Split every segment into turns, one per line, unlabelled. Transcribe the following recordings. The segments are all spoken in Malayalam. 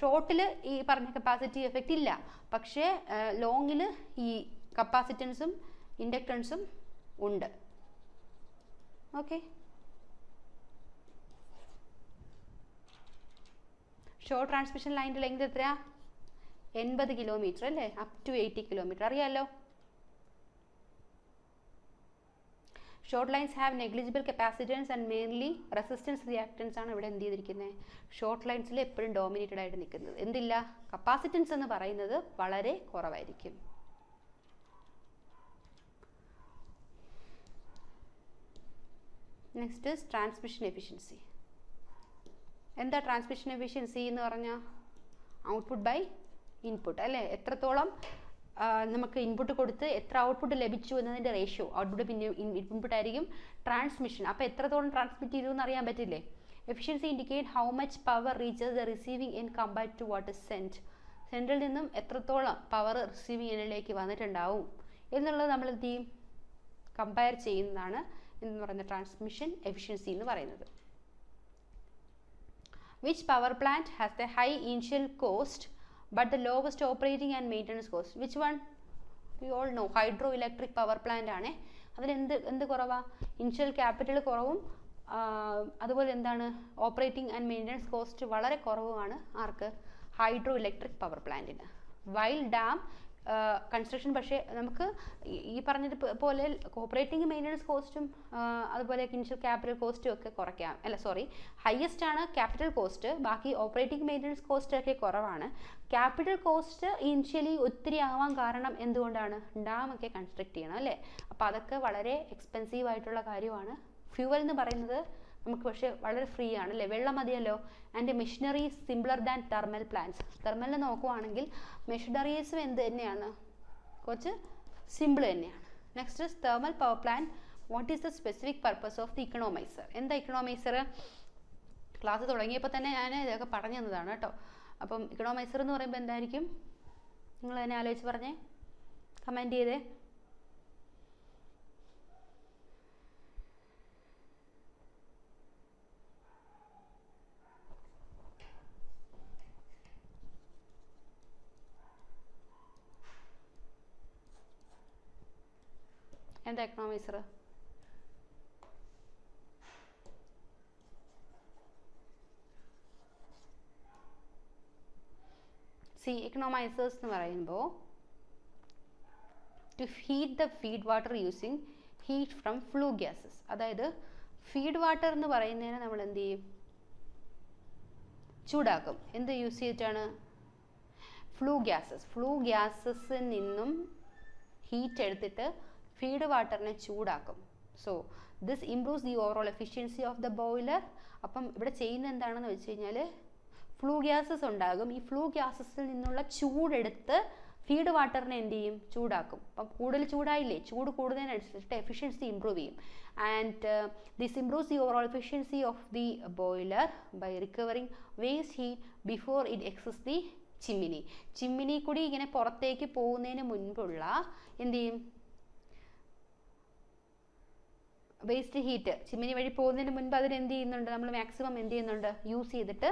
ഷോർട്ടിൽ ഈ പറഞ്ഞ കപ്പാസിറ്റി എഫക്റ്റ് ഇല്ല, പക്ഷേ ലോങ്ങിൽ ഈ കപ്പാസിറ്റൻസും ഇൻഡക്റ്റൻസും ഉണ്ട്. ഓക്കെ, ഷോർട്ട് ട്രാൻസ്മിഷൻ ലൈനിൻ്റെ ലെങ്ത് എത്രയാ? 80 കിലോമീറ്റർ അല്ലേ, അപ് ടു 80 കിലോമീറ്റർ അറിയാമല്ലോ. Short lines have negligible capacitance and mainly resistance reactance ആണ് ഇവിടെ എന്ത് ചെയ്തിരിക്കുന്നത്? ഷോർട്ട് ലൈൻസിൽ എപ്പോഴും ഡോമിനേറ്റഡ് ആയിട്ട് നിൽക്കുന്നത്. എന്തില്ല? കപ്പാസിറ്റൻസ് എന്ന് പറയുന്നത് വളരെ കുറവായിരിക്കും. Next is transmission efficiency. എന്താ ട്രാൻസ്മിഷൻ എഫിഷ്യൻസി എന്ന് പറഞ്ഞാൽ? ഔട്ട്പുട്ട് ബൈ ഇൻപുട്ട് അല്ലേ, എത്രത്തോളം നമുക്ക് ഇൻപുട്ട് കൊടുത്ത് എത്ര ഔട്ട്പുട്ട് ലഭിച്ചു എന്നതിൻ്റെ റേഷ്യോ. ഔട്ട്പുട്ട് പിന്നെ ഇൻപുട്ട് ആയിരിക്കും ട്രാൻസ്മിഷൻ. അപ്പോൾ എത്രത്തോളം ട്രാൻസ്മിറ്റ് ചെയ്തു എന്ന് അറിയാൻ പറ്റില്ലേ? Efficiency indicate how much power reaches the receiving end compared to what is sent. സെൻറ്ററിൽ നിന്നും എത്രത്തോളം പവർ റിസീവിംഗ് എൻഡിലേക്ക് വന്നിട്ടുണ്ടാവും എന്നുള്ളത് നമ്മൾ എന്ത് ചെയ്യും? കമ്പയർ ചെയ്യുന്നതാണ് എന്ന് പറയുന്ന ട്രാൻസ്മിഷൻ എഫിഷ്യൻസി എന്ന് പറയുന്നത്. Which power plant has the high initial cost but the lowest operating and maintenance cost? Which one? We all know hydroelectric power plant ആണ്. അതിൽ എന്ത് കുറവാ? ഇനിഷ്യൽ ക്യാപിറ്റൽ കുറവും അതുപോലെ എന്താണ് ഓപ്പറേറ്റിംഗ് ആൻഡ് മെയിൻ്റനൻസ് കോസ്റ്റ് വളരെ കുറവുമാണ് ആർക്ക്? ഹൈഡ്രോ ഇലക്ട്രിക് പവർ പ്ലാന്റിന്. വൈൽ ഡാം കൺസ്ട്രക്ഷൻ പക്ഷേ നമുക്ക് ഈ പറഞ്ഞത് പോലെ ഓപ്പറേറ്റിംഗ് മെയിൻ്റനൻസ് കോസ്റ്റും അതുപോലെ ഇനിഷ്യൽ ക്യാപിറ്റൽ കോസ്റ്റും ഒക്കെ കുറയ്ക്കാം. അല്ല സോറി, ഹയസ്റ്റ് ആണ് ക്യാപിറ്റൽ കോസ്റ്റ്, ബാക്കി ഓപ്പറേറ്റിംഗ് മെയിൻ്റനൻസ് കോസ്റ്റ് ഒക്കെ കുറവാണ്. ക്യാപിറ്റൽ കോസ്റ്റ് ഇനിഷ്യലി ഒത്തിരി ആവാൻ കാരണം എന്തുകൊണ്ടാണ്? ഡാം ഒക്കെ കൺസ്ട്രക്ട് ചെയ്യണം അല്ലേ. അപ്പോൾ അതൊക്കെ വളരെ എക്സ്പെൻസീവ് ആയിട്ടുള്ള കാര്യമാണ്. ഫ്യൂവൽ എന്ന് പറയുന്നത് നമുക്ക് പക്ഷേ വളരെ ഫ്രീ ആണ് അല്ലേ, വെള്ളം മതിയല്ലോ. And machinery simpler than thermal plants. തെർമലിൽ നോക്കുവാണെങ്കിൽ മെഷീനറീസും എന്ത് തന്നെയാണ്? കുറച്ച് സിമ്പിൾ തന്നെയാണ്. Next is thermal power plant. What is the specific purpose of the economiser? എന്താ ഇക്കണോമൈസർ? ക്ലാസ് തുടങ്ങിയപ്പോൾ തന്നെ ഞാൻ ഇതൊക്കെ പറഞ്ഞു തന്നതാണ് കേട്ടോ. അപ്പം ഇക്കണോമൈസർ എന്ന് പറയുമ്പോൾ എന്തായിരിക്കും? നിങ്ങൾ തന്നെ ആലോചിച്ച് പറഞ്ഞേ, കമൻറ്റ് ചെയ്തേ. എന്താ എക്കണോമൈസർ? economizers എന്ന് പറയുമ്പോൾ to heat the feed water using heat from flue gases. അതായത് ഫീഡ് വാട്ടർ എന്ന് പറയുന്നതിനെ നമ്മൾ എന്ത് ചെയ്യും? ചൂടാക്കും. എന്ത് യൂസ് ചെയ്തിട്ടാണ്? ഫ്ലൂ ഗ്യാസസിൽ നിന്നും ഹീറ്റ് എടുത്തിട്ട് ഫീഡ് വാട്ടറിനെ ചൂടാക്കും. So this improves the overall efficiency of the boiler. അപ്പം ഇവിടെ ചെയ്യുന്നത് എന്താണെന്ന് വെച്ച് കഴിഞ്ഞാൽ ഫ്ലൂ ഗ്യാസസ് ഉണ്ടാകും. ഈ ഫ്ലൂ ഗ്യാസസിൽ നിന്നുള്ള ചൂടെടുത്ത് ഫീഡ് വാട്ടറിനെ എന്ത് ചെയ്യും? ചൂടാക്കും. അപ്പം കൂടുതൽ ചൂടായില്ലേ, ചൂട് കൂടുന്നതിനനുസരിച്ചിട്ട് എഫിഷ്യൻസി ഇംപ്രൂവ് ചെയ്യും. And this improves the overall efficiency of the boiler by recovering waste heat before it exits the chimney കൂടി ഇങ്ങനെ പുറത്തേക്ക് പോകുന്നതിന് മുൻപുള്ള എന്ത് ചെയ്യും? വേസ്റ്റ് ഹീറ്റ് ചിമ്മിനി വഴി പോകുന്നതിന് മുൻപ് അതിന് എന്ത് ചെയ്യുന്നുണ്ട്? നമ്മൾ മാക്സിമം എന്ത് ചെയ്യുന്നുണ്ട്? യൂസ് ചെയ്തിട്ട്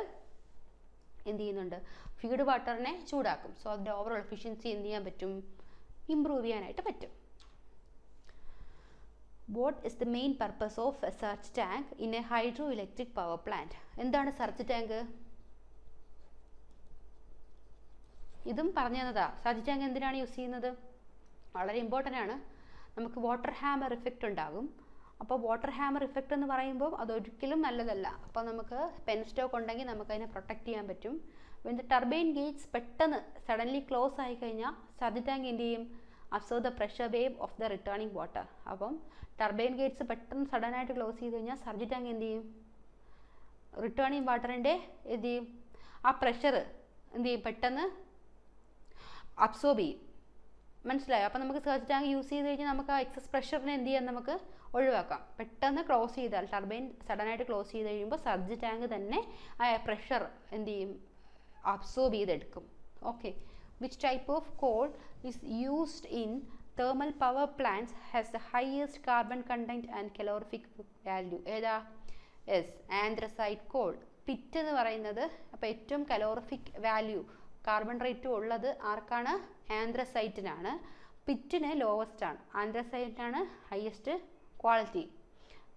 എന്ത് ചെയ്യുന്നുണ്ട്? ഫീഡ് വാട്ടറിനെ ചൂടാക്കും. സോ അതിൻ്റെ ഓവറോൾ എഫിഷ്യൻസി എന്ത് ചെയ്യാൻ പറ്റും? ഇംപ്രൂവ് ചെയ്യാനായിട്ട് പറ്റും. What is the main purpose of A surge tank in A hydro electric power plant? എന്താണ് സർജ് ടാങ്ക്? ഇതും പറഞ്ഞു തന്നതാ. സർജ് ടാങ്ക് എന്തിനാണ് യൂസ് ചെയ്യുന്നത്? വളരെ ഇമ്പോർട്ടൻ്റ് ആണ്. നമുക്ക് വാട്ടർ ഹാമർ ഇഫക്റ്റ് ഉണ്ടാകും. അപ്പോൾ വാട്ടർ ഹാമർ ഇഫക്റ്റ് എന്ന് പറയുമ്പോൾ അതൊരിക്കലും നല്ലതല്ല. അപ്പോൾ നമുക്ക് പെൻ സ്റ്റോക്ക് ഉണ്ടെങ്കിൽ നമുക്കതിനെ പ്രൊട്ടക്റ്റ് ചെയ്യാൻ പറ്റും. വെൻ ദ ടർബൈൻ ഗേറ്റ്സ് പെട്ടെന്ന് സഡൻലി ക്ലോസ് ആയി കഴിഞ്ഞാൽ സർജ് ടാങ്ക് എന്ത് ചെയ്യും? Absorb the pressure wave of the returning water. അപ്പം ടർബൈൻ ഗേറ്റ്സ് പെട്ടെന്ന് സഡനായിട്ട് ക്ലോസ് ചെയ്ത് കഴിഞ്ഞാൽ സർജ് ടാങ്ക് എന്ത് ചെയ്യും? റിട്ടേണിംഗ് വാട്ടറിൻ്റെ എന്ത് ചെയ്യും? ആ പ്രഷർ എന്ത് ചെയ്യും? പെട്ടെന്ന് അബ്സോർബ് ചെയ്യും. മനസ്സിലായോ? അപ്പം നമുക്ക് സർജ് ടാങ്ക് യൂസ് ചെയ്ത് കഴിഞ്ഞാൽ നമുക്ക് ആ എക്സസ് പ്രഷറിനെ എന്ത് ചെയ്യാം? നമുക്ക് ഒഴിവാക്കാം. പെട്ടെന്ന് ക്ലോസ് ചെയ്താൽ ടർബൈൻ സഡനായിട്ട് ക്ലോസ് ചെയ്ത് കഴിയുമ്പോൾ സർജ് ടാങ്ക് തന്നെ ആ പ്രഷർ എന്ത് ചെയ്യും? അബ്സോർബ് ചെയ്തെടുക്കും. Okay. Which type of coal is used in thermal power plants has the highest carbon content and calorific value? ഏതാ? Yes, anthracite coal. പിറ്റ് എന്ന് പറയുന്നത് അപ്പോൾ ഏറ്റവും കലോറിഫിക് വാല്യൂ കാർബൺ റേറ്റും ഉള്ളത് ആർക്കാണ്? ആന്ത്രസൈറ്റിനാണ്. പിറ്റിന് ലോവസ്റ്റ് ആണ്, ആന്ത്രസൈറ്റിനാണ് ഹയസ്റ്റ് ക്വാളിറ്റി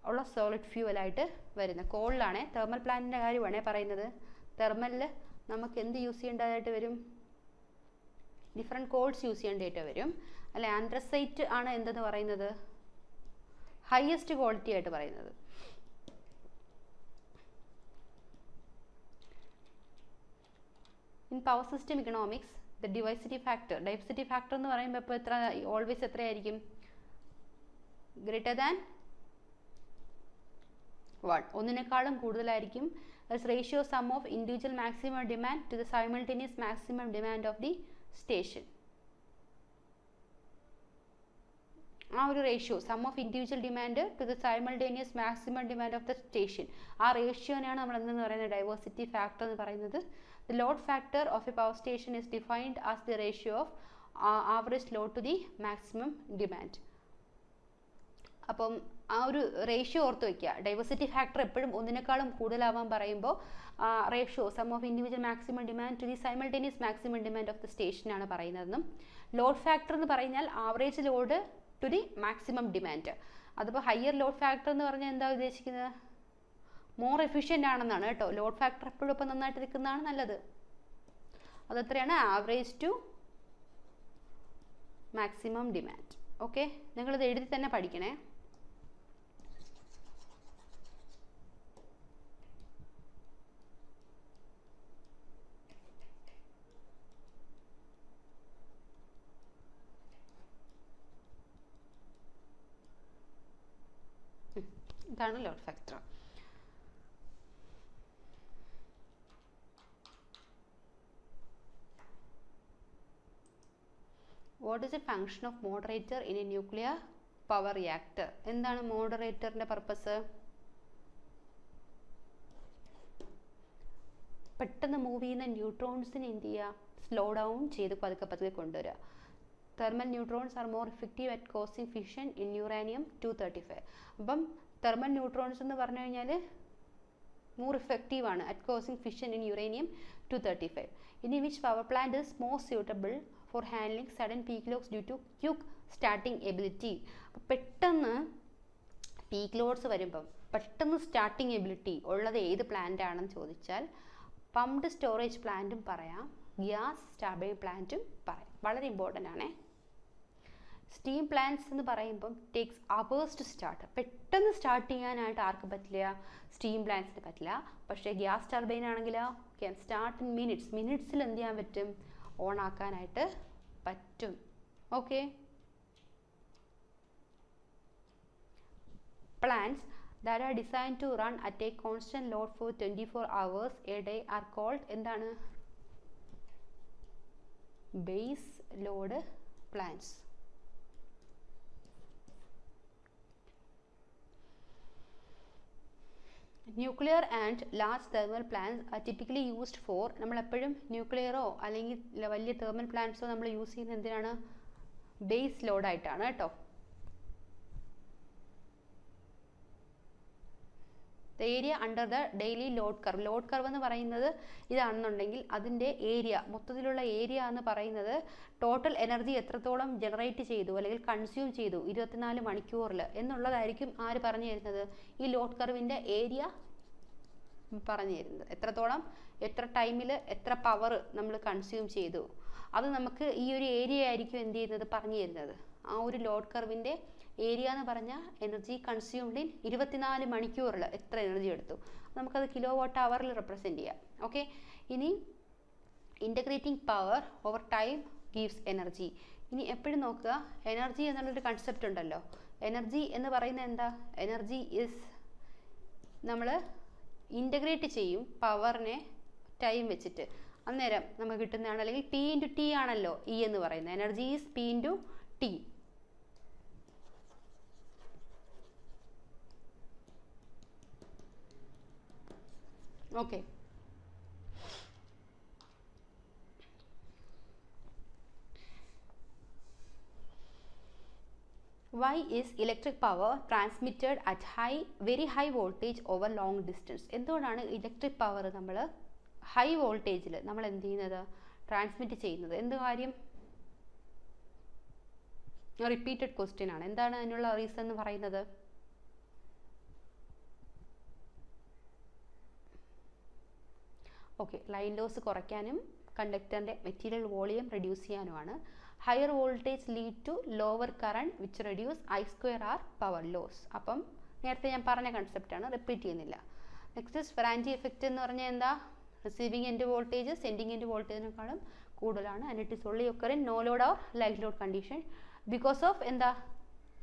ഉള്ള സോളിഡ് ഫ്യൂവലായിട്ട് വരുന്നത്. കോളിലാണ് തെർമൽ പ്ലാന്റിൻ്റെ കാര്യമാണ് പറയുന്നത്. തെർമലിൽ നമുക്ക് എന്ത് യൂസ് ചെയ്യേണ്ടതായിട്ട് വരും? ഡിഫറെൻറ്റ് കോൾസ് യൂസ് ചെയ്യേണ്ടതായിട്ട് വരും. അല്ലെ ആന്ത്രസൈറ്റ് ആണ് എന്തെന്ന് പറയുന്നത്? ഹയസ്റ്റ് ക്വാളിറ്റി ആയിട്ട് പറയുന്നത്. In power system economics the diversity factor എന്ന് പറയുമ്പോൾ ഇപ്പോൾ എത്ര ഓൾവേസ് എത്രയായിരിക്കും? ഗ്രേറ്റർ ദാൻ 1, ഒന്നിനേക്കാളും കൂടുതലായിരിക്കും. Ratio sum of individual maximum demand to the simultaneous maximum demand of the station. ആ ഒരു ratio sum of individual demand to the simultaneous maximum demand of the station, ആ റേഷ്യോനാണ് നമ്മൾ എന്തെന്ന് പറയുന്നത്? ഡൈവേഴ്സിറ്റി ഫാക്ടർ എന്ന് പറയുന്നത്. The load factor of a power station is defined as the ratio of average load to the maximum demand. അപ്പം ആ ഒരു റേഷ്യോ ഓർത്ത് വയ്ക്കുക. ഡൈവേഴ്സിറ്റി ഫാക്ടർ എപ്പോഴും ഒന്നിനേക്കാളും കൂടുതലാവാൻ പറയുമ്പോൾ ratio sum of individual maximum demand to the simultaneous maximum demand of the സ്റ്റേഷനാണ് പറയുന്നതെന്നും ലോഡ് ഫാക്ടർ എന്ന് പറഞ്ഞാൽ average load to the maximum demand. അതിപ്പോൾ ഹയർ ലോഡ് ഫാക്ടർ എന്ന് പറഞ്ഞാൽ എന്താ ഉദ്ദേശിക്കുന്നത്? മോർ എഫിഷ്യൻ്റ് ആണെന്നാണ് കേട്ടോ. ലോഡ് ഫാക്ടർ എപ്പോഴും ഇപ്പം നന്നായിട്ട് നിൽക്കുന്നതാണ് നല്ലത്. അതെത്രയാണ്? Average to maximum demand. Okay, നിങ്ങളിത് എഴുതി തന്നെ പഠിക്കണേ. ഇതാണ് load factor. What is a function of moderator in a nuclear power reactor? എന്താണ് മോഡറേറ്ററിൻ്റെ പർപ്പസ്? പെട്ടെന്ന് മൂവ് ചെയ്യുന്ന ന്യൂട്രോൺസിനെ എന്ത് ചെയ്യുക? സ്ലോ ഡൗൺ ചെയ്ത് പതുക്കെ കൊണ്ടുവരിക. Thermal neutrons are more effective at causing fission in uranium 235. അപ്പം തെർമൽ ന്യൂട്രോൺസ് എന്ന് പറഞ്ഞു കഴിഞ്ഞാൽ മോർ ഇഫക്റ്റീവ് ആണ് at causing fission in uranium 235. ഇനി which power plant is more suitable for handling sudden peak loads due to quick starting ability? അപ്പോൾ പെട്ടെന്ന് പീക്ക് ലോഡ്സ് വരുമ്പം പെട്ടെന്ന് സ്റ്റാർട്ടിംഗ് എബിലിറ്റി ഉള്ളത് ഏത് പ്ലാന്റ് ആണെന്ന് ചോദിച്ചാൽ പംപ്ഡ് സ്റ്റോറേജ് പ്ലാന്റും പറയാം, ഗ്യാസ് ടർബൈൻ പ്ലാന്റും പറയാം. വളരെ ഇമ്പോർട്ടൻ്റ് ആണേ. സ്റ്റീം പ്ലാന്റ്സ് എന്ന് പറയുമ്പം ടേക്സ് അവേഴ്സ് ടു സ്റ്റാർട്ട്. പെട്ടെന്ന് സ്റ്റാർട്ട് ചെയ്യാനായിട്ട് ആർക്ക് പറ്റില്ല? സ്റ്റീം പ്ലാന്റ്സിന് പറ്റില്ല. പക്ഷേ ഗ്യാസ് ടർബൈൻ ആണെങ്കിലോ ക്യാൻ സ്റ്റാർട്ട് ഇൻ മിനിറ്റ്സിൽ എന്ത് ചെയ്യാൻ പറ്റും? ഓൺ ആക്കാനായിട്ട് പറ്റും. Okay, plants that are designed to run at a constant load for 24 hours a day are called എന്താണ്? Base load plants. Nuclear and large thermal plants R typically used for, നമ്മളെപ്പോഴും ന്യൂക്ലിയറോ അല്ലെങ്കിൽ വലിയ തെർമൽ പ്ലാന്റ്സോ നമ്മൾ യൂസ് ചെയ്യുന്നത് എന്തിനാണ്? ബേസ് ലോഡായിട്ടാണ് കേട്ടോ. The area under the daily load curve. Load curve എന്ന് പറയുന്നത് ഇതാണെന്നുണ്ടെങ്കിൽ അതിൻ്റെ ഏരിയ, മൊത്തത്തിലുള്ള ഏരിയ എന്ന് പറയുന്നത് ടോട്ടൽ എനർജി എത്രത്തോളം ജനറേറ്റ് ചെയ്തു അല്ലെങ്കിൽ കൺസ്യൂം ചെയ്തു 24 മണിക്കൂറിൽ എന്നുള്ളതായിരിക്കും ആര് പറഞ്ഞു തരുന്നത്? ഈ ലോഡ് കർവിൻ്റെ ഏരിയ പറഞ്ഞു തരുന്നത്. എത്രത്തോളം, എത്ര ടൈമിൽ എത്ര പവർ നമ്മൾ കൺസ്യൂം ചെയ്തു, അത് നമുക്ക് ഈ ഒരു ഏരിയ ആയിരിക്കും എന്ത് ചെയ്യുന്നത്? പറഞ്ഞു തരുന്നത്. ആ ഒരു ലോഡ് കർവിൻ്റെ ഏരിയ എന്ന് പറഞ്ഞാൽ എനർജി കൺസ്യൂംഡ് ഇൻ 24 മണിക്കൂറിൽ എത്ര എനർജി എടുത്തു, നമുക്കത് കിലോ വാട്ട് അവറിൽ റെപ്രസെൻറ്റ് ചെയ്യാം. ഓക്കെ, ഇനി integrating power over time gives energy. ഇനി എപ്പോഴും നോക്കുക, എനർജി എന്നുള്ളൊരു കൺസെപ്റ്റ് ഉണ്ടല്ലോ. എനർജി എന്ന് പറയുന്നത് എന്താ? എനർജി ഇസ് നമ്മൾ ഇൻ്റഗ്രേറ്റ് ചെയ്യും പവറിനെ ടൈം വെച്ചിട്ട്, അന്നേരം നമുക്ക് കിട്ടുന്നതാണ്. അല്ലെങ്കിൽ പി ഇൻറ്റു ടി ആണല്ലോ ഇ എന്ന് പറയുന്നത്. Energy is P into T. Okay, Why is electric power transmitted at very high voltage over long distance? എന്തുകൊണ്ടാണ് ഇലക്ട്രിക് പവർ നമ്മൾ ഹൈ വോൾട്ടേജിൽ നമ്മൾ എന്ത് ചെയ്യുന്നത്, ട്രാൻസ്മിറ്റ് ചെയ്യുന്നത്? എന്ത് കാര്യം? റിപ്പീറ്റഡ് ക്വസ്റ്റ്യൻ ആണ്. എന്താണ് അതിനുള്ള റീസൺ എന്ന് പറയുന്നത്? ഓക്കെ, ലൈൻ ലോസ് കുറയ്ക്കാനും കണ്ടക്ടറിൻ്റെ മെറ്റീരിയൽ വോളിയം റെഡ്യൂസ് ചെയ്യാനുമാണ്. Higher voltage lead to lower current which reduce I²R power loss. അപ്പം നേരത്തെ ഞാൻ പറഞ്ഞ കൺസെപ്റ്റാണ്, റിപ്പീറ്റ് ചെയ്യുന്നില്ല. നെക്സ്റ്റ് ഫെറാൻജി എഫക്റ്റ് എന്ന് പറഞ്ഞാൽ എന്താ? Receiving end voltage sending end വോൾട്ടേജിനേക്കാളും കൂടുതലാണ്. And it is only occur in no load or light load condition because of എന്താ?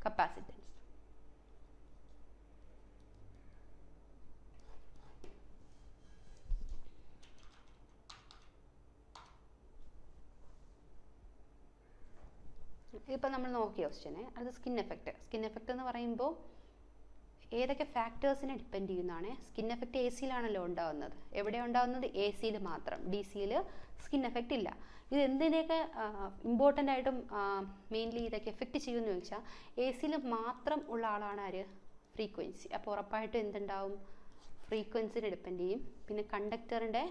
കപ്പാസിറ്റൻസ്. ഇതിപ്പോൾ നമ്മൾ നോക്കിയ ക്വസ്റ്റ്യനെ, അത് സ്കിൻ എഫക്റ്റ്. സ്കിൻ എഫക്റ്റ് എന്ന് പറയുമ്പോൾ ഏതൊക്കെ ഫാക്ടേഴ്സിനെ ഡിപ്പെൻഡ് ചെയ്യുന്നതാണ്? സ്കിൻ എഫക്റ്റ് എ സിയിലാണല്ലോ ഉണ്ടാകുന്നത്. എവിടെ ഉണ്ടാകുന്നത്? എ സിയിൽ മാത്രം. ഡി സിയിൽ സ്കിൻ എഫക്റ്റ് ഇല്ല. ഇത് എന്തിനെയൊക്കെ ഇമ്പോർട്ടൻ്റ് ആയിട്ടും മെയിൻലി ഇതൊക്കെ എഫക്റ്റ് ചെയ്യുമെന്ന് ചോദിച്ചാൽ എ സിയിൽ മാത്രം ഉള്ള ആളാണ് ആര്? ഫ്രീക്വൻസി. അപ്പോൾ ഉറപ്പായിട്ടും എന്തുണ്ടാവും? ഫ്രീക്വൻസിനെ ഡിപ്പെൻഡ് ചെയ്യും. പിന്നെ കണ്ടക്ടറിൻ്റെ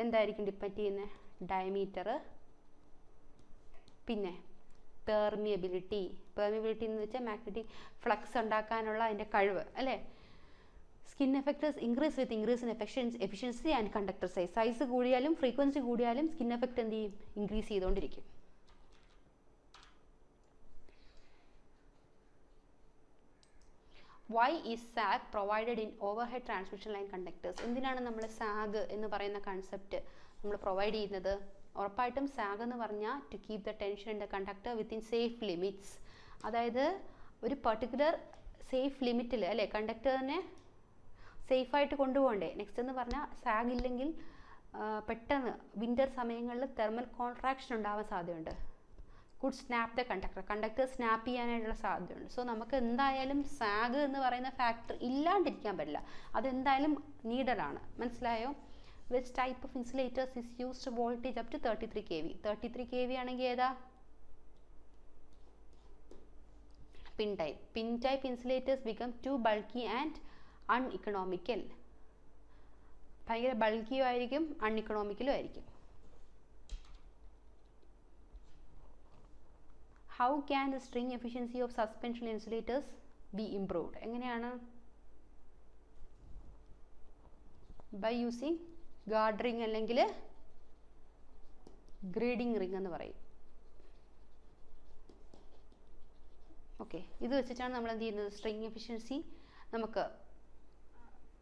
എന്തായിരിക്കും ഡിപ്പെൻഡ് ചെയ്യുന്നത്? ഡയമീറ്റർ. പിന്നെ പെർമിയബിലിറ്റി. പെർമിയബിലിറ്റി എന്ന് വെച്ചാൽ മാഗ്നറ്റിക് ഫ്ലക്സ് ഉണ്ടാക്കാനുള്ള അതിൻ്റെ കഴിവ് അല്ലേ? Skin effect is increase with increase in efficiency and conductor size. Size കൂടിയാലും ഫ്രീക്വൻസി കൂടിയാലും സ്കിൻ എഫക്റ്റ് എന്ത് ചെയ്യും? ഇൻക്രീസ് ചെയ്തുകൊണ്ടിരിക്കും. Why is sag provided in overhead transmission line conductors? എന്തിനാണ് നമ്മൾ സാഗ് എന്ന് പറയുന്ന കൺസെപ്റ്റ് നമ്മൾ പ്രൊവൈഡ് ചെയ്യുന്നത്? ഉറപ്പായിട്ടും സാഗ് എന്ന് പറഞ്ഞാൽ to keep the tension in the conductor within safe limits. അതായത് ഒരു പർട്ടിക്കുലർ സേഫ് ലിമിറ്റിൽ അല്ലേ കണ്ടക്ടറിനെ സേഫായിട്ട് കൊണ്ടുപോകണ്ടേ. നെക്സ്റ്റ് എന്ന് പറഞ്ഞാൽ സാഗ് ഇല്ലെങ്കിൽ പെട്ടെന്ന് വിൻ്റർ സമയങ്ങളിൽ തെർമൽ കോൺട്രാക്ഷൻ ഉണ്ടാവാൻ സാധ്യതയുണ്ട്. Could snap the conductor snap ചെയ്യാനായിട്ടുള്ള സാധ്യതയുണ്ട്. സോ നമുക്ക് എന്തായാലും സാഗ് എന്ന് പറയുന്ന ഫാക്ടർ ഇല്ലാണ്ടിരിക്കാൻ പറ്റില്ല. അതെന്തായാലും നീഡഡാണ്. മനസ്സിലായോ? Which type of insulators is used voltage up to 33 kV? 33 kV ആണെങ്കിൽ ഏതാ? Pin type. Pin type insulators become too bulky and uneconomical. ഭയങ്കര ബൾക്കിയും ആയിരിക്കും അൺഇക്കണോമിക്കലും ആയിരിക്കും. How can the string efficiency of suspension insulators be improved? എങ്ങനെയാണ്? By using ഗാർഡ് റിംഗ് അല്ലെങ്കിൽ ഗ്രേഡിംഗ് റിംഗ് എന്ന് പറയും. ഓക്കെ, ഇത് വെച്ചിട്ടാണ് നമ്മൾ എന്ത് ചെയ്യുന്നത്? സ്ട്രിങ് എഫിഷ്യൻസി നമുക്ക്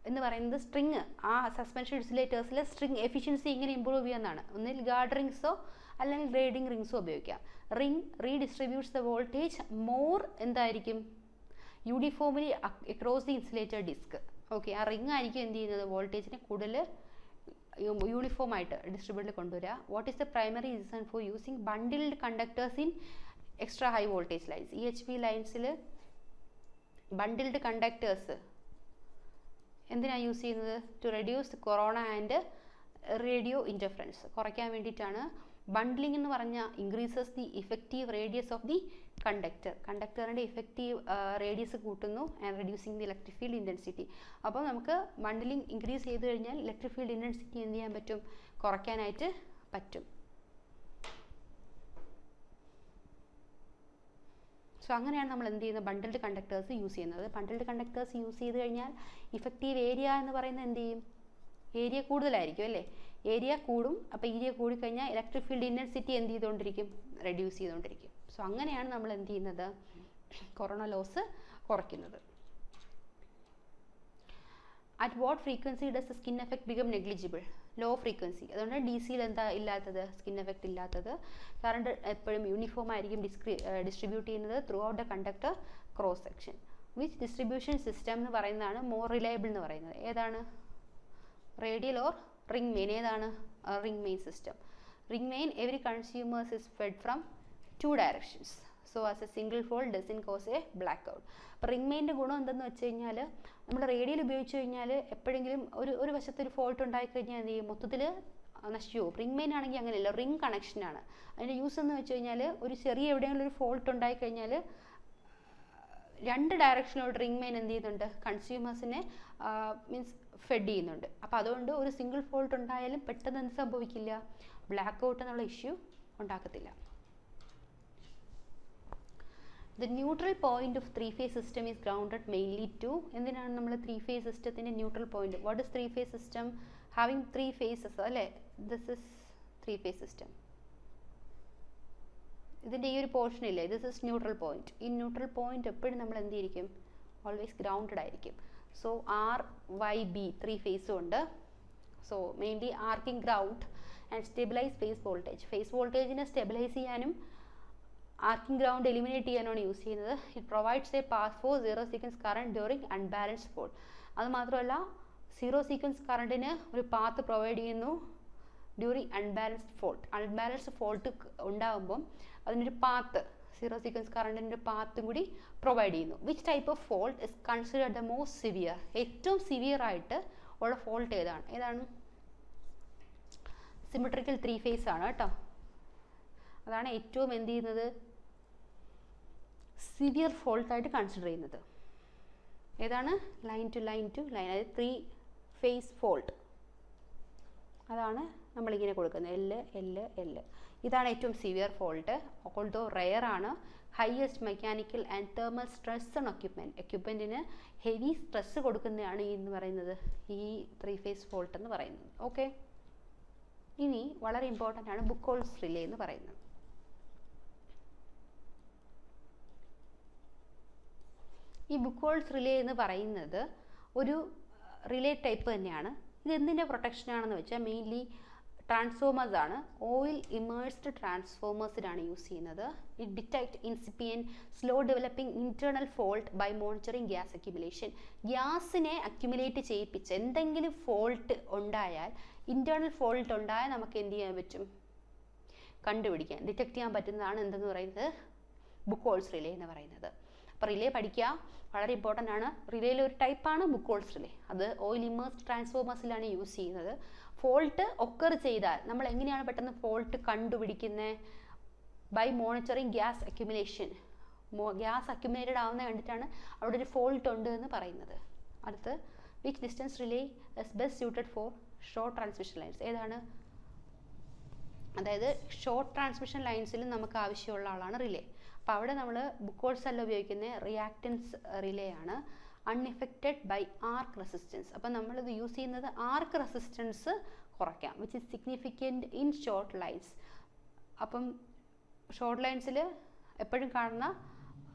എന്ന് പറയുന്നത് സ്ട്രിങ് ആ സസ്പെൻഷൻ ഇൻസുലേറ്റേഴ്സിലെ സ്ട്രിങ് എഫിഷ്യൻസി ഇങ്ങനെ ഇമ്പ്രൂവ് ചെയ്യാന്നാണ്. ഒന്നിൽ ഗാർഡ് റിംഗ്സോ അല്ലെങ്കിൽ ഗ്രേഡിംഗ് റിംഗ്സോ ഉപയോഗിക്കാം. Ring redistributes the voltage more എന്തായിരിക്കും? Uniformly across the insulated disc. Okay, ആ റിംഗ് ആയിരിക്കും എന്ത് ചെയ്യുന്നത്? വോൾട്ടേജിനെ കൂടുതൽ യൂണിഫോം ആയിട്ട് ഡിസ്ട്രിബ്യൂട്ടറിൽ കൊണ്ടുവരിക. What is the primary reason for using bundled conductors in extra high voltage lines? EHV ലൈൻസിൽ ബണ്ടിൽഡ് കണ്ടക്ടേഴ്സ് എന്തിനാണ് യൂസ് ചെയ്യുന്നത്? To reduce corona and radio interference കുറയ്ക്കാൻ വേണ്ടിയിട്ടാണ്. ബണ്ടിലിംഗ് എന്ന് പറഞ്ഞാൽ increases the effective radius of the conductor. കണ്ടക്ടറിൻ്റെ ഇഫക്റ്റീവ് റേഡിയസ് കൂട്ടുന്നു and reducing the electric field intensity. അപ്പോൾ നമുക്ക് ബണ്ടിലിംഗ് ഇൻക്രീസ് ചെയ്ത് കഴിഞ്ഞാൽ ഇലക്ട്രിക് ഫീൽഡ് ഇൻറ്റൻസിറ്റി എന്ത് ചെയ്യാൻ പറ്റും? കുറയ്ക്കാനായിട്ട് പറ്റും. സോ അങ്ങനെയാണ് നമ്മൾ എന്ത് ചെയ്യുന്നത്? ബണ്ടിൽഡ് കണ്ടക്ടേഴ്സ് യൂസ് ചെയ്യുന്നത്. ബണ്ടിൽഡ് കണ്ടക്ടേഴ്സ് യൂസ് ചെയ്ത് കഴിഞ്ഞാൽ ഇഫക്റ്റീവ് ഏരിയ എന്ന് പറയുന്നത് എന്ത് ചെയ്യും? ഏരിയ കൂടുതലായിരിക്കും അല്ലേ? ഏരിയ കൂടും. അപ്പോൾ ഏരിയ കൂടിക്കഴിഞ്ഞാൽ ഇലക്ട്രിക് ഫീൽഡ് ഇൻറ്റൻസിറ്റി എന്ത് ചെയ്തുകൊണ്ടിരിക്കും? റെഡ്യൂസ് ചെയ്തുകൊണ്ടിരിക്കും. സോ അങ്ങനെയാണ് നമ്മൾ എന്ത് ചെയ്യുന്നത്? കൊറോണ ലോസ് കുറയ്ക്കുന്നത്. At what frequency does skin effect become negligible? Low frequency. അതുകൊണ്ട് ഡി സിയിൽ എന്താ ഇല്ലാത്തത്? സ്കിൻ എഫക്റ്റ് ഇല്ലാത്തത്. കറണ്ട് എപ്പോഴും യൂണിഫോം ആയിരിക്കും ഡിസ്ട്രിബ്യൂട്ട് ചെയ്യുന്നത് throughout the conductor cross section. Which distribution system എന്ന് പറയുന്നതാണ് മോർ റിലയബിൾ എന്ന് പറയുന്നത്? ഏതാണ്? Radial or ring main? ഏതാണ്? Ring main system. Ring main every consumers is fed from 2 directions. So as a single fold doesn't cause a blackout. അപ്പോൾ റിംഗ് മെയിൻ്റെ ഗുണം എന്തെന്ന് വെച്ച് കഴിഞ്ഞാൽ നമ്മൾ റേഡിയൽ ഉപയോഗിച്ച് കഴിഞ്ഞാൽ എപ്പോഴെങ്കിലും ഒരു വശത്തൊരു ഫോൾട്ട് ഉണ്ടായിക്കഴിഞ്ഞാൽ എന്ത് ചെയ്യും? മൊത്തത്തിൽ നശിച്ചു പോകും. റിംഗ് മെയിൻ ആണെങ്കിൽ അങ്ങനെയല്ല, റിംഗ് കണക്ഷനാണ്. അതിൻ്റെ യൂസ് എന്ന് വെച്ച് കഴിഞ്ഞാൽ ഒരു ചെറിയ എവിടെയെങ്കിലും ഒരു ഫോൾട്ട് ഉണ്ടായിക്കഴിഞ്ഞാൽ രണ്ട് ഡയറക്ഷനിലോട്ട് റിംഗ് മെയിൻ എന്ത് ചെയ്യുന്നുണ്ട്, കൺസ്യൂമേഴ്സിനെ മീൻസ് ഫെഡ് ചെയ്യുന്നുണ്ട്. അപ്പോൾ അതുകൊണ്ട് ഒരു സിംഗിൾ ഫോൾട്ട് ഉണ്ടായാലും പെട്ടെന്ന് എന്ത് സംഭവിക്കില്ല, ബ്ലാക്ക് ഔട്ട് എന്നുള്ള issue ഉണ്ടാക്കത്തില്ല. The neutral point of three-phase system is grounded mainly to, എന്തിനാണ് നമ്മൾ ത്രീ ഫേസ് സിസ്റ്റത്തിൻ്റെ neutral point? What is three phase system? Having three phases അല്ലേ, this is three phase system. ഇതിൻ്റെ ഈ ഒരു പോർഷൻ ഇല്ലേ, ദിസ് ഇസ് ന്യൂട്രൽ പോയിന്റ്. ഈ ന്യൂട്രൽ പോയിന്റ് എപ്പോഴും നമ്മൾ എന്ത് ചെയ്തിരിക്കും, ഓൾവേസ് ഗ്രൗണ്ടഡ് ആയിരിക്കും. So R Y B three ഫേസും ഉണ്ട്. So mainly arcing ground and stabilise phase voltage. Phase വോൾട്ടേജിനെ സ്റ്റെബിലൈസ് ചെയ്യാനും ആർക്കിംഗ് ഗ്രൗണ്ട് എലിമിനേറ്റ് ചെയ്യാനാണ് യൂസ് ചെയ്യുന്നത്. It provides A pass for zero sequence current during unbalanced fault. അത് മാത്രമല്ല സീറോ സീക്വൻസ് കറണ്ടിന് ഒരു പാത്ത് പ്രൊവൈഡ് ചെയ്യുന്നു during unbalanced fault. Unbalanced fault ഉണ്ടാകുമ്പം അതിനൊരു പാത്ത്, സീറോ സീക്വൻസ് കറണ്ടിൻ്റെ ഒരു പാത്തും കൂടി പ്രൊവൈഡ് ചെയ്യുന്നു. Which type of fault is considered the most severe? ഏറ്റവും സിവിയർ ആയിട്ട് ഉള്ള ഫോൾട്ട് ഏതാണ്? സിമെട്രിക്കൽ ത്രീ ഫേസ് ആണ് കേട്ടോ. അതാണ് ഏറ്റവും എന്ത് ചെയ്യുന്നത്, സിവിയർ ഫോൾട്ടായിട്ട് കൺസിഡർ ചെയ്യുന്നത്. ഏതാണ്? Line to line to line, അതായത് ത്രീ ഫേസ് ഫോൾട്ട്. അതാണ് നമ്മളിങ്ങനെ കൊടുക്കുന്നത്, L. ഇതാണ് ഏറ്റവും സിവിയർ ഫോൾട്ട്. ഓൾദോ റെയർ ആണ്. Highest mechanical and thermal stress on എക്യുപ്മെൻറ്റിന് ഹെവി സ്ട്രെസ് കൊടുക്കുന്നതാണ് എന്ന് പറയുന്നത് ഈ ത്രീ ഫേസ് ഫോൾട്ട് എന്ന് പറയുന്നത്. ഓക്കെ, ഇനി വളരെ ഇമ്പോർട്ടൻ്റ് ആണ് ബുക്കോൾസ് റിലേ എന്ന് പറയുന്നത്. ഈ ബുക്കോൾസ് റിലേ എന്ന് പറയുന്നത് ഒരു റിലേ ടൈപ്പ് തന്നെയാണ്. ഇത് എന്തിൻ്റെ പ്രൊട്ടക്ഷനാണെന്ന് വെച്ചാൽ മെയിൻലി ട്രാൻസ്ഫോമേഴ്സ് ആണ്. ഓയിൽ ഇമേഴ്സ്ഡ് ട്രാൻസ്ഫോമേഴ്സിനാണ് യൂസ് ചെയ്യുന്നത്. It detect incipient slow developing internal fault by monitoring gas accumulation. ഗ്യാസിനെ അക്യുമുലേറ്റ് ചെയ്യിപ്പിച്ച് എന്തെങ്കിലും ഫോൾട്ട് ഉണ്ടായാൽ, ഇന്റേണൽ ഫോൾട്ട് ഉണ്ടായാൽ നമുക്ക് എന്ത് ചെയ്യാൻ പറ്റും, കണ്ടുപിടിക്കാൻ, ഡിറ്റക്ട് ചെയ്യാൻ പറ്റുന്നതാണ് എന്തെന്ന് പറയുന്നത് ബുക്കോൾസ് റിലേ എന്ന് പറയുന്നത്. അപ്പോൾ റിലേ പഠിക്കുക, വളരെ ഇമ്പോർട്ടൻ്റ് ആണ്. റിലേയിലെ ഒരു ടൈപ്പാണ് ബുക്കോൾസ് റിലേ. അത് ഓയിൽ ഇമേഴ്സ്ഡ് ട്രാൻസ്ഫോമേഴ്സിലാണ് യൂസ് ചെയ്യുന്നത്. ഫോൾട്ട് ഒക്കർ ചെയ്താൽ നമ്മൾ എങ്ങനെയാണ് പെട്ടെന്ന് ഫോൾട്ട് കണ്ടുപിടിക്കുന്നത്? By monitoring gas accumulation. Gas accumulated ആവുന്ന കണ്ടിട്ടാണ് അവിടെ ഒരു ഫോൾട്ട് ഉണ്ട് എന്ന് പറയുന്നത്. അടുത്ത് which distance relay is best suited for short transmission lines? ഏതാണ്? അതായത് ഷോർട്ട് ട്രാൻസ്മിഷൻ ലൈൻസിൽ നമുക്ക് ആവശ്യമുള്ള ആളാണ് റിലേ. അപ്പോൾ അവിടെ നമ്മൾ ബുക്കോൾസ് അല്ല ഉപയോഗിക്കുന്നത്, റിയാക്റ്റൻസ് റിലേ ആണ്. Unaffected by arc resistance. അപ്പം നമ്മളിത് യൂസ് ചെയ്യുന്നത് ആർക്ക് റെസിസ്റ്റൻസ് കുറയ്ക്കാം, which is significant in short lines. അപ്പം ഷോർട്ട് ലൈൻസിൽ എപ്പോഴും കാണുന്ന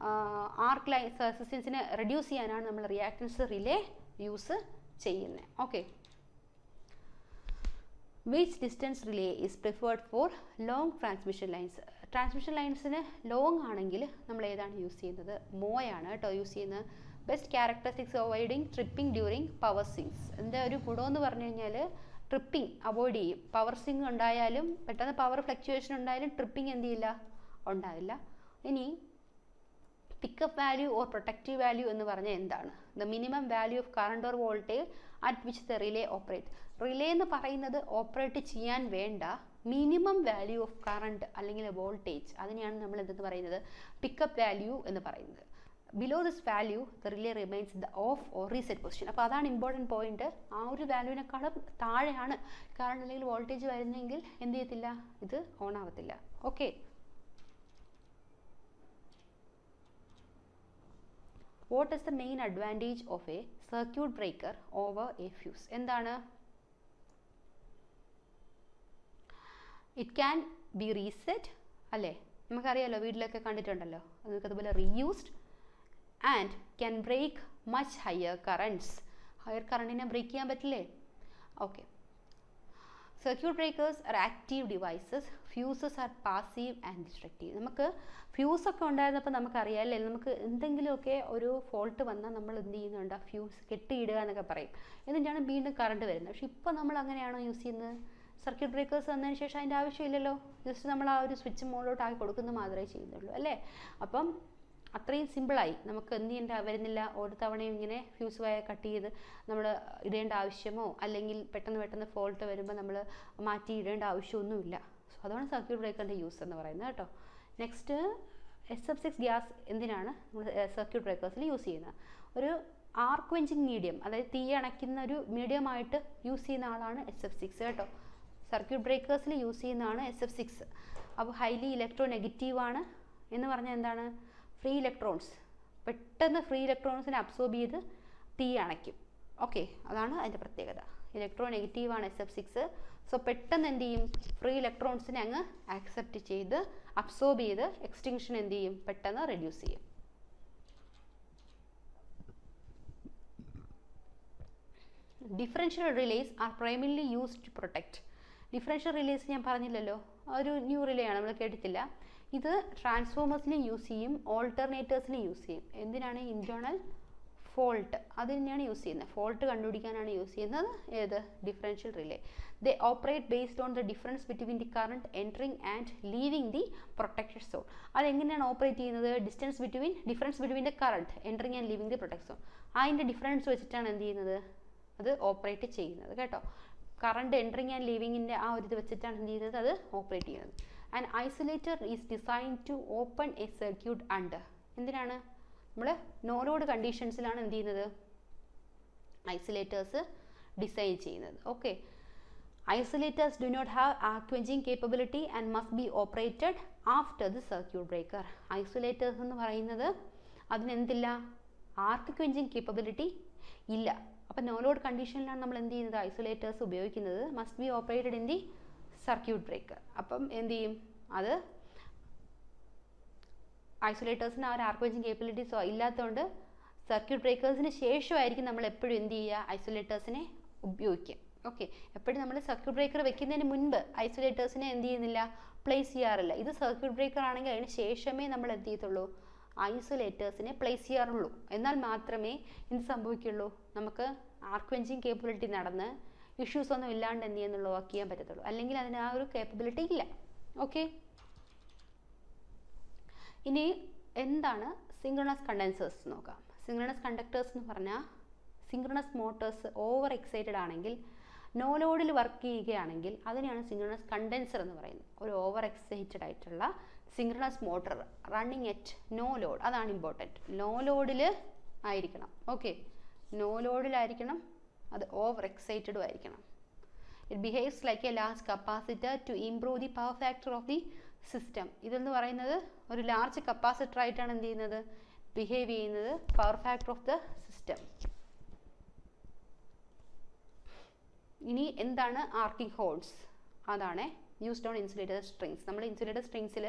ആർക്ക് ലൈൻസ് റെസിസ്റ്റൻസിനെ റെഡ്യൂസ് ചെയ്യാനാണ് നമ്മൾ റിയാക്റ്റൻസ് റിലേ യൂസ് ചെയ്യുന്നത്. Okay, which distance relay is preferred for long transmission lines? Transmission ലൈൻസിന് ലോങ് ആണെങ്കിൽ നമ്മൾ ഏതാണ് യൂസ് ചെയ്യുന്നത്? മോയാണ് കേട്ടോ യൂസ് ചെയ്യുന്നത്. Best characteristics avoiding tripping during power swings. എൻ്റെ ഒരു ഗുണമെന്ന് പറഞ്ഞു കഴിഞ്ഞാൽ ട്രിപ്പിംഗ് അവോയ്ഡ് ചെയ്യും. പവർ സ്വിങ് ഉണ്ടായാലും പെട്ടെന്ന് പവർ ഫ്ലക്ച്വേഷൻ ഉണ്ടായാലും ട്രിപ്പിംഗ് എന്ത് ചെയ്യില്ല, ഉണ്ടാവില്ല. ഇനി pickup value or protective value എന്ന് പറഞ്ഞാൽ എന്താണ്? The minimum value of current or voltage at which the relay operate. Relay എന്ന് പറയുന്നത് ഓപ്പറേറ്റ് ചെയ്യാൻ വേണ്ട മിനിമം വാല്യൂ ഓഫ് കറണ്ട് അല്ലെങ്കിൽ വോൾട്ടേജ്, അതിനെയാണ് നമ്മൾ എന്തെന്ന് പറയുന്നത്, പിക്കപ്പ് വാല്യൂ എന്ന് പറയുന്നത്. Below this value the relay remains the of or reset position. അപ്പോൾ അതാണ് ഇമ്പോർട്ടൻറ്റ് പോയിന്റ്. ആ ഒരു വാല്യൂവിനെക്കാളും താഴെയാണ് കറണ്ട് അല്ലെങ്കിൽ വോൾട്ടേജ് വരുന്നതെങ്കിൽ എന്ത് ചെയ്യത്തില്ല, ഇത് ഓൺ ആവത്തില്ല. Okay, what is the main advantage of a circuit breaker over a fuse? എന്താണ്? ഇറ്റ് ക്യാൻ ബി റീസെറ്റ് അല്ലേ, നമുക്കറിയാലോ, വീട്ടിലൊക്കെ കണ്ടിട്ടുണ്ടല്ലോ. അതുപോലെ reused and can break much higher currents. Higher കറണ്ടിനെ ബ്രേക്ക് ചെയ്യാൻ പറ്റില്ലേ? Okay, circuit breakers are active devices, fuses are passive and destructive. നമുക്ക് ഫ്യൂസൊക്കെ ഉണ്ടായിരുന്നപ്പോൾ നമുക്കറിയാം അല്ലേ, നമുക്ക് എന്തെങ്കിലുമൊക്കെ ഒരു ഫോൾട്ട് വന്നാൽ നമ്മൾ എന്ത് ചെയ്യുന്നുണ്ട്, ഫ്യൂസ് കെട്ടിയിടുക എന്നൊക്കെ പറയും. എന്നിട്ടാണ് വീണ്ടും കറണ്ട് വരുന്നത്. പക്ഷെ ഇപ്പോൾ നമ്മൾ അങ്ങനെയാണോ യൂസ് ചെയ്യുന്നത്? സർക്യൂട്ട് ബ്രേക്കേഴ്സ് വന്നതിന് ശേഷം അതിൻ്റെ ആവശ്യമില്ലല്ലോ. ജസ്റ്റ് നമ്മൾ ആ ഒരു സ്വിച്ച് മോഡിലോട്ട് ആക്കി കൊടുക്കുന്നത് മാത്രമേ ചെയ്യുന്നുള്ളൂ അല്ലേ. അപ്പം അത്രയും സിമ്പിളായി. നമുക്ക് എന്ത് ചെയ്യേണ്ട വരുന്നില്ല. ഓരോ തവണയും ഇങ്ങനെ ഫ്യൂസ് വയർ കട്ട് ചെയ്ത് നമ്മൾ ഇടേണ്ട ആവശ്യമോ അല്ലെങ്കിൽ പെട്ടെന്ന് ഫോൾട്ട് വരുമ്പോൾ നമ്മൾ മാറ്റി ഇടേണ്ട ആവശ്യമൊന്നുമില്ല. സോ അതാണ് സർക്യൂട്ട് ബ്രേക്കറിൻ്റെ യൂസ് എന്ന് പറയുന്നത് കേട്ടോ. നെക്സ്റ്റ് SF6 ഗ്യാസ് എന്തിനാണ് നമ്മൾ സർക്യൂട്ട് ബ്രേക്കേഴ്സിൽ യൂസ് ചെയ്യുന്നത്? ഒരു ആർക്ക് ക്വെഞ്ചിങ് മീഡിയം, അതായത് തീ അണയ്ക്കുന്ന ഒരു മീഡിയമായിട്ട് യൂസ് ചെയ്യുന്ന ആളാണ് SF6 കേട്ടോ. സർക്യൂട്ട് ബ്രേക്കേഴ്സിൽ യൂസ് ചെയ്യുന്നതാണ് SF6. അപ്പോൾ ഹൈലി ഇലക്ട്രോ നെഗറ്റീവ് ആണ് എന്ന് പറഞ്ഞാൽ എന്താണ്? ഫ്രീ ഇലക്ട്രോൺസ്, പെട്ടെന്ന് ഫ്രീ ഇലക്ട്രോൺസിനെ അബ്സോർബ് ചെയ്ത് തീ അണയ്ക്കും. ഓക്കെ, അതാണ് അതിൻ്റെ പ്രത്യേകത. ഇലക്ട്രോ നെഗറ്റീവ് ആണ് SF6. സോ പെട്ടെന്ന് എന്ത് ചെയ്യും? ഫ്രീ ഇലക്ട്രോൺസിനെ അങ്ങ് ആക്സെപ്റ്റ് ചെയ്ത് അബ്സോർബ് ചെയ്ത് എക്സ്റ്റിങ്ഷൻ എന്ത് ചെയ്യും? പെട്ടെന്ന് റെഡ്യൂസ് ചെയ്യും. Differential relays are primarily used to protect. Differential relays ഞാൻ പറഞ്ഞില്ലല്ലോ, ഒരു ന്യൂ റിലേ ആണ്, നമ്മൾ കേട്ടിട്ടില്ല. ഇത് ട്രാൻസ്ഫോമേഴ്സിലും യൂസ് ചെയ്യും, ഓൾട്ടർനേറ്റേഴ്സിലും യൂസ് ചെയ്യും. എന്തിനാണ്? ഇൻറ്റേർണൽ ഫോൾട്ട് അത് തന്നെയാണ് യൂസ് ചെയ്യുന്നത്. ഫോൾട്ട് കണ്ടുപിടിക്കാനാണ് യൂസ് ചെയ്യുന്നത്. ഏത്? Differential relay. They operate based on the difference between the current entering and leaving the protected zone. അതെങ്ങനെയാണ് ഓപ്പറേറ്റ് ചെയ്യുന്നത്? Difference between the current entering and leaving the protected zone. അതിൻ്റെ ഡിഫറൻസ് വെച്ചിട്ടാണ് എന്ത് ചെയ്യുന്നത്? അത് ഓപ്പറേറ്റ് ചെയ്യുന്നത് കേട്ടോ. കറണ്ട് എൻട്രിങ് ആൻഡ് ലീവിങ്ങിൻ്റെ ആ ഒരു ഇത് വെച്ചിട്ടാണ് എന്ത് ചെയ്യുന്നത്? അത് ഓപ്പറേറ്റ് ചെയ്യുന്നത്. And isolator is design to open a circuit under. എന്തിനാണ്? നമ്മൾ നോ ലോഡ് കണ്ടീഷൻസിലാണ് എന്ത് ചെയ്യുന്നത്? ഐസൊലേറ്റേഴ്സ് ഡിസൈൻ ചെയ്യുന്നത്. Okay, isolators do not have arc quenching capability and must be operated after the circuit breaker. Isolators എന്ന് പറയുന്നത് അതിനെന്തില്ല? ആർക്ക് ക്വെഞ്ചിങ് കേപ്പബിലിറ്റി ഇല്ല. അപ്പം നോ ലോഡ് കണ്ടീഷനിലാണ് നമ്മൾ എന്ത് ചെയ്യുന്നത്? ഐസൊലേറ്റേഴ്സ് ഉപയോഗിക്കുന്നത്. Must be operated in the circuit breaker. അപ്പം എന്ത് ചെയ്യും? അത് ഐസൊലേറ്റേഴ്സിന് ആ ഒരു ആർക്ക് ക്വെഞ്ചിങ് കേപ്പബിലിറ്റീസോ ഇല്ലാത്തതുകൊണ്ട് സർക്യൂട്ട് ബ്രേക്കേഴ്സിന് ശേഷമായിരിക്കും നമ്മൾ എപ്പോഴും എന്ത് ചെയ്യുക? ഐസൊലേറ്റേഴ്സിനെ ഉപയോഗിക്കുക. ഓക്കെ, എപ്പോഴും നമ്മൾ സർക്യൂട്ട് ബ്രേക്കർ വെക്കുന്നതിന് മുൻപ് ഐസൊലേറ്റേഴ്സിനെ എന്ത് ചെയ്യുന്നില്ല? പ്ലേസ് ചെയ്യാറില്ല. ഇത് സർക്യൂട്ട് ബ്രേക്കർ ആണെങ്കിൽ അതിന് ശേഷമേ നമ്മൾ എന്ത് ചെയ്യത്തുള്ളൂ? ഐസൊലേറ്റേഴ്സിനെ പ്ലേസ് ചെയ്യാറുള്ളൂ. എന്നാൽ മാത്രമേ എന്ത് സംഭവിക്കുള്ളൂ? നമുക്ക് ആർക്ക് ക്വെഞ്ചിങ് കേപ്പബിലിറ്റി നടന്ന് ഇഷ്യൂസ് ഒന്നും ഇല്ലാണ്ട് എന്ത് ചെയ്യുന്നുള്ളൂ? വർക്ക് ചെയ്യാൻ പറ്റത്തുള്ളൂ. അല്ലെങ്കിൽ അതിന് ആ ഒരു കേപ്പബിലിറ്റി ഇല്ല. ഓക്കെ, ഇനി എന്താണ് സിങ്ക്രണസ് കണ്ടൻസേഴ്സ് നോക്കാം. സിങ്ക്രണസ് കണ്ടക്ടേഴ്സ് എന്ന് പറഞ്ഞാൽ സിങ്ക്രണസ് മോട്ടോഴ്സ് ഓവർ എക്സൈറ്റഡ് ആണെങ്കിൽ, നോ ലോഡിൽ വർക്ക് ചെയ്യുകയാണെങ്കിൽ അതിനെയാണ് സിങ്ക്രണസ് കണ്ടൻസർ എന്ന് പറയുന്നത്. ഒരു ഓവർ എക്സൈറ്റഡ് ആയിട്ടുള്ള synchronous motor running at no load, അതാണ് ഇമ്പോർട്ടൻറ്റ്. നോ ലോഡിൽ ആയിരിക്കണം. ഓക്കെ, നോ ലോഡിലായിരിക്കണം, അത് ഓവർ എക്സൈറ്റഡും ആയിരിക്കണം. It behaves like a large capacitor to improve the power factor of the system. ഇതെന്ന് പറയുന്നത് ഒരു ലാർജ് കപ്പാസിറ്റർ ആയിട്ടാണ് എന്ത് ചെയ്യുന്നത്? ബിഹേവ് ചെയ്യുന്നത്, power factor of the system. ഇനി എന്താണ് ആർക്കിംഗ് ഹോൺസ്? അതാണ് യൂസ്ഡ് ഓൺ ഇൻസുലേറ്റർ സ്ട്രിങ്സ്. നമ്മൾ ഇൻസുലേറ്റർ സ്ട്രിങ്സിൽ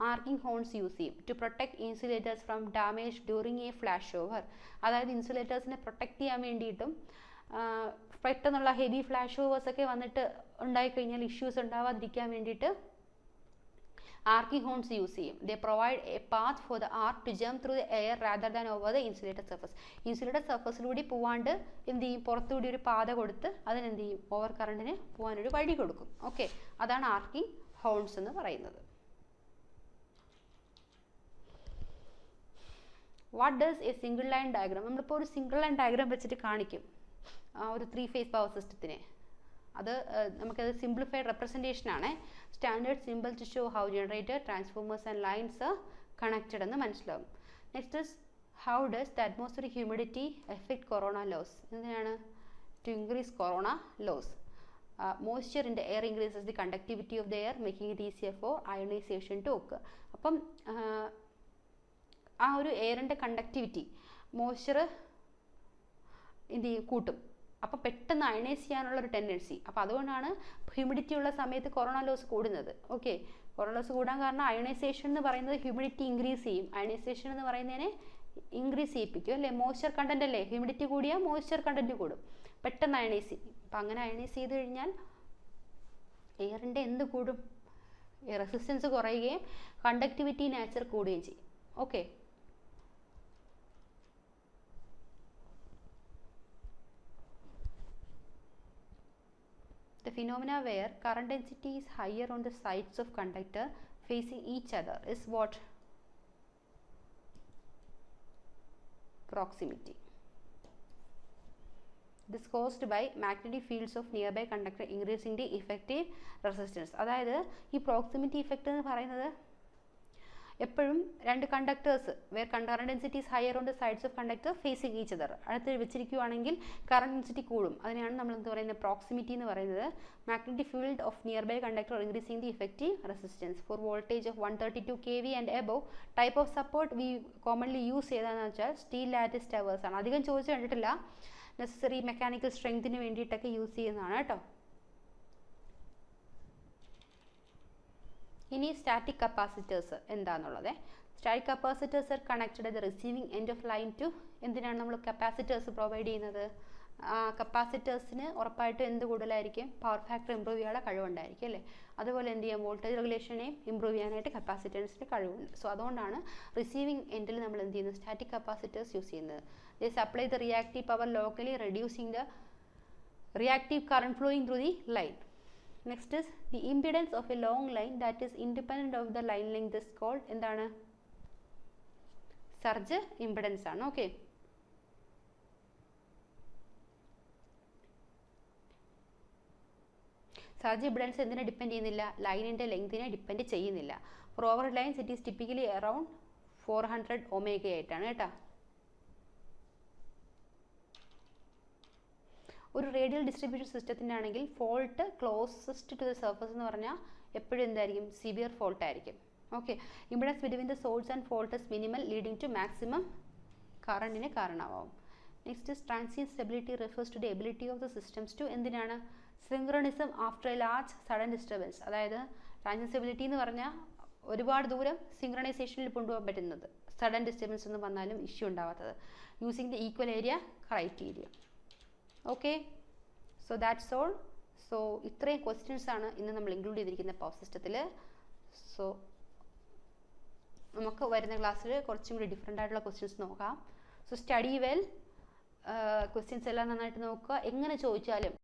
ആർക്കിംഗ് ഹോൺസ് യൂസ് ചെയ്യും to protect insulators from damage during a flash over. അതായത് ഇൻസുലേറ്റേഴ്സിനെ പ്രൊട്ടക്ട് ചെയ്യാൻ വേണ്ടിയിട്ടും പെട്ടെന്നുള്ള ഹെവി ഫ്ലാഷ് ഓവേഴ്സ് ഒക്കെ വന്നിട്ട് ഉണ്ടായിക്കഴിഞ്ഞാൽ ഇഷ്യൂസ് ഉണ്ടാവാതിരിക്കാൻ വേണ്ടിയിട്ട് ആർക്കിംഗ് ഹോൺസ് യൂസ് ചെയ്യും. They provide a path for the arc to jump through the air rather than over the insulated surface. Insulated സർഫസിലൂടെ പോവാണ്ട് എന്ത് ചെയ്യും? പുറത്തുകൂടി ഒരു പാത കൊടുത്ത് അതിനെന്ത് ചെയ്യും? ഓവർ കറണ്ടിന് പോകാനൊരു വഴി കൊടുക്കും. ഓക്കെ, അതാണ് ആർക്കിംഗ് ഹോൺസ് എന്ന് പറയുന്നത്. What does A single line diagram? നമ്മളിപ്പോൾ ഒരു സിംഗിൾ ലൈൻ ഡയഗ്രാം വെച്ചിട്ട് കാണിക്കും ഒരു 3 ഫേസ് പവർ സിസ്റ്റത്തിനെ. അത് നമുക്കത് സിംപ്ലിഫൈഡ് റെപ്രസെൻറ്റേഷൻ ആണ്. Standard simple to show how generator, transformers and lines are connected എന്ന് മനസ്സിലാവും. Next is how does the atmospheric humidity affect corona loss? എന്തിനാണ്? To increase corona loss. Moisture in the air increases the conductivity of the air, making it easier for ionisation to occur. അപ്പം ആ ഒരു എയറിൻ്റെ കണ്ടക്ടിവിറ്റി മോയ്സ്ചർ എന്ത് ചെയ്യും? കൂട്ടും. അപ്പോൾ പെട്ടെന്ന് അയണൈസ് ചെയ്യാനുള്ള ഒരു ടെൻഡൻസി. അപ്പോൾ അതുകൊണ്ടാണ് ഹ്യൂമിഡിറ്റി ഉള്ള സമയത്ത് കൊറോണ ലോസ് കൂടുന്നത്. ഓക്കെ, കൊറോണ ലോസ് കൂടാൻ കാരണം അയണൈസേഷൻ എന്ന് പറയുന്നത് ഹ്യൂമിഡിറ്റി ഇൻക്രീസ് ചെയ്യും. അയണൈസേഷൻ എന്ന് പറയുന്നതിനെ ഇൻക്രീസ് ചെയ്യിപ്പിക്കും അല്ലേ? മോയ്സ്ചർ കണ്ടന്റ് അല്ലേ? ഹ്യൂമിഡിറ്റി കൂടിയാൽ മോയ്സ്ചർ കണ്ടന്റ് കൂടും, പെട്ടെന്ന് അയണൈസ് ചെയ്യും. അപ്പം അങ്ങനെ അയണൈസ് ചെയ്ത് കഴിഞ്ഞാൽ എയറിൻ്റെ എന്ത് കൂടും? റെസിസ്റ്റൻസ് കുറയുകയും കണ്ടക്ടിവിറ്റി നാച്ചർ കൂടുകയും ചെയ്യും. Okay, the phenomena where current density is higher on the sides of conductor facing each other is what? Proximity. This caused by magnetic fields of nearby conductor increasing the effective resistance. അതായത് ഈ പ്രോക്സിമിറ്റി ഇഫക്റ്റ് എന്ന് പറയുന്നത് എപ്പോഴും രണ്ട് conductors where current density is higher on the sides of conductor facing each other അടുത്ത് വെച്ചിരിക്കുകയാണെങ്കിൽ കറണ്ട് ഡെൻസിറ്റി കൂടും. അതിനാണ് നമ്മൾ എന്ത് പറയുന്നത് പ്രോക്സിമിറ്റി എന്ന് പറയുന്നത്. Magnetic field of nearby conductor increasing the effective resistance for voltage of 132 kV and above. Type of support we commonly use ചെയ്തതെന്ന് വെച്ചാൽ സ്റ്റീൽ ലാറ്റിസ് ടവേഴ്സ് ആണ്. അധികം ചോദിച്ചു കണ്ടിട്ടില്ല, നെസസറി മെക്കാനിക്കൽ സ്ട്രെങ്തിന് വേണ്ടിയിട്ടൊക്കെ യൂസ് ചെയ്യുന്നതാണ് കേട്ടോ. ഇനി സ്റ്റാറ്റിക് കപ്പാസിറ്റേഴ്സ് എന്താണെന്നുള്ളത്. Static capacitors are connected at the receiving end of line too. എന്തിനാണ് നമ്മൾ കപ്പാസിറ്റേഴ്സ് പ്രൊവൈഡ് ചെയ്യുന്നത്? കപ്പാസിറ്റേഴ്സിന് ഉറപ്പായിട്ടും എന്ത് കൂടുതലായിരിക്കും? പവർ ഫാക്ടർ ഇമ്പ്രൂവ് ചെയ്യാനുള്ള കഴിവുണ്ടായിരിക്കും അല്ലേ. അതുപോലെ എന്ത് ചെയ്യാം, വോൾട്ടേജ് റെഗുലേഷനെയും ഇമ്പ്രൂവ് ചെയ്യാനായിട്ട് കപ്പാസിറ്റേഴ്സിന് കഴിവുണ്ട്. സോ അതുകൊണ്ടാണ് റിസീവിംഗ് എൻഡിൽ നമ്മൾ എന്ത് ചെയ്യുന്നത്, സ്റ്റാറ്റിക് കപ്പാസിറ്റേഴ്സ് യൂസ് ചെയ്യുന്നത്. They supply the reactive power locally reducing the reactive current flowing through the line. Next is the impedance of a long line that is independent of the line length is called എന്താണ്? സർജ് ഇംപിഡൻസ് ആണ്. ഓക്കെ, സർജ് ഇംപിഡൻസ് എന്തിനെ ഡിപ്പെൻഡ് ചെയ്യുന്നില്ല? ലൈനിൻ്റെ ലെങ്തിനെ ഡിപ്പെൻഡ് ചെയ്യുന്നില്ല. For over lines it is typically around 400 omega ആയിട്ടാണ് കേട്ടോ. ഒരു റേഡിയൽ ഡിസ്ട്രിബ്യൂഷൻ സിസ്റ്റത്തിൻ്റെ ആണെങ്കിൽ fault closest to the surface എന്ന് പറഞ്ഞാൽ എപ്പോഴും എന്തായിരിക്കും? സിവിയർ ഫോൾട്ട് ആയിരിക്കും. Okay, impedance between the source and fault is minimal leading to maximum കറണ്ടിന് കാരണമാവും. Next is transient stability refers to the ability of the systems to എന്തിനാണ്? Synchronism after a large sudden disturbance. അതായത് ട്രാൻസിയൻറ്റ് സ്റ്റെബിലിറ്റി എന്ന് പറഞ്ഞാൽ ഒരുപാട് ദൂരം സിങ്ക്രണൈസേഷനിൽ കൊണ്ടുപോകാൻ പറ്റുന്നത്, സഡൻ ഡിസ്റ്റർബൻസ് ഒന്നും വന്നാലും ഇഷ്യൂ ഉണ്ടാവാത്തത്. Using the equal area criteria. Okay, so that's all. So ഇത്രയും ക്വസ്റ്റ്യൻസ് ആണ് ഇന്ന് നമ്മൾ ഇൻക്ലൂഡ് ചെയ്തിരിക്കുന്ന പവർ സിസ്റ്റത്തിൽ. സോ നമുക്ക് വരുന്ന ക്ലാസ്സിൽ കുറച്ചും കൂടി ഡിഫറെൻ്റ് ആയിട്ടുള്ള ക്വസ്റ്റ്യൻസ് നോക്കാം. സോ സ്റ്റഡി വെൽ, ക്വസ്റ്റ്യൻസ് എല്ലാം നന്നായിട്ട് നോക്കുക. എങ്ങനെ ചോദിച്ചാലും